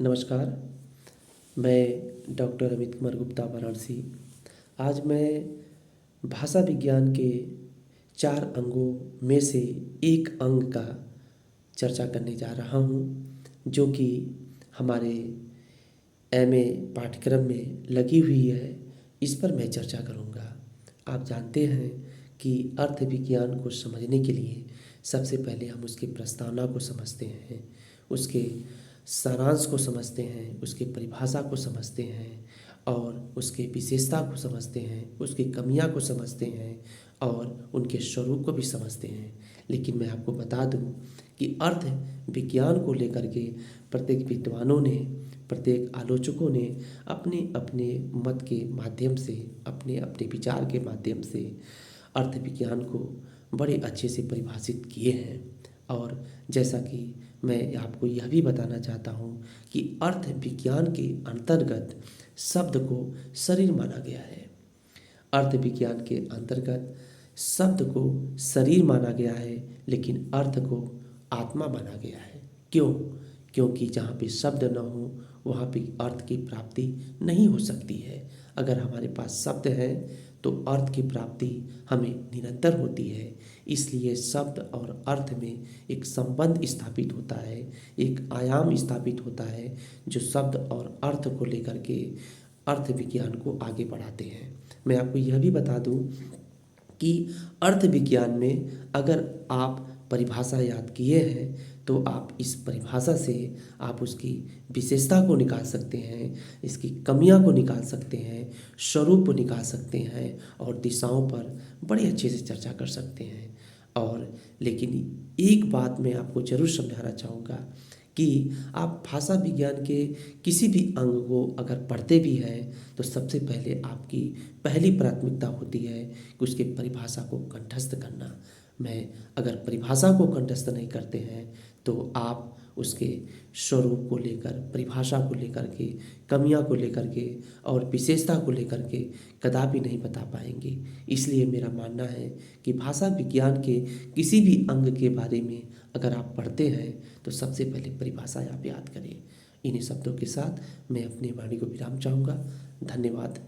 नमस्कार। मैं डॉक्टर अमित कुमार गुप्ता, वाराणसी। आज मैं भाषा विज्ञान के 4 अंगों में से एक अंग का चर्चा करने जा रहा हूँ, जो कि हमारे एमए पाठ्यक्रम में लगी हुई है। इस पर मैं चर्चा करूँगा। आप जानते हैं कि अर्थ विज्ञान को समझने के लिए सबसे पहले हम उसकी प्रस्तावना को समझते हैं, उसके सारांश को समझते हैं, उसकी परिभाषा को समझते हैं और उसके विशेषता को समझते हैं, उसकी कमियां को समझते हैं और उनके स्वरूप को भी समझते हैं। लेकिन मैं आपको बता दूं कि अर्थ विज्ञान को लेकर के प्रत्येक विद्वानों ने, प्रत्येक आलोचकों ने अपने अपने मत के माध्यम से, अपने अपने विचार के माध्यम से अर्थ विज्ञान को बड़े अच्छे से परिभाषित किए हैं। और जैसा कि मैं आपको यह भी बताना चाहता हूँ कि अर्थ विज्ञान के अंतर्गत शब्द को शरीर माना गया है। अर्थ विज्ञान के अंतर्गत शब्द को शरीर माना गया है, लेकिन अर्थ को आत्मा माना गया है। क्यों? क्योंकि जहाँ पे शब्द न हो वहाँ पे अर्थ की प्राप्ति नहीं हो सकती है। अगर हमारे पास शब्द है तो अर्थ की प्राप्ति हमें निरंतर होती है। इसलिए शब्द और अर्थ में एक संबंध स्थापित होता है, एक आयाम स्थापित होता है, जो शब्द और अर्थ को लेकर के अर्थ विज्ञान को आगे बढ़ाते हैं। मैं आपको यह भी बता दूं कि अर्थ विज्ञान में अगर आप परिभाषा याद किए हैं तो आप इस परिभाषा से आप उसकी विशेषता को निकाल सकते हैं, इसकी कमियां को निकाल सकते हैं, स्वरूप को निकाल सकते हैं और दिशाओं पर बड़े अच्छे से चर्चा कर सकते हैं। और लेकिन एक बात मैं आपको ज़रूर समझाना चाहूँगा कि आप भाषा विज्ञान के किसी भी अंग को अगर पढ़ते भी हैं तो सबसे पहले आपकी पहली प्राथमिकता होती है कि उसकी परिभाषा को कंठस्थ करना। मैं अगर परिभाषा को कंठस्थ नहीं करते हैं तो आप उसके स्वरूप को लेकर, परिभाषा को लेकर के, कमियां को लेकर के और विशेषता को लेकर के कदापि नहीं बता पाएंगे। इसलिए मेरा मानना है कि भाषा विज्ञान के किसी भी अंग के बारे में अगर आप पढ़ते हैं तो सबसे पहले परिभाषा आप याद करें। इन्हीं शब्दों के साथ मैं अपनी वाणी को विराम चाहूँगा। धन्यवाद।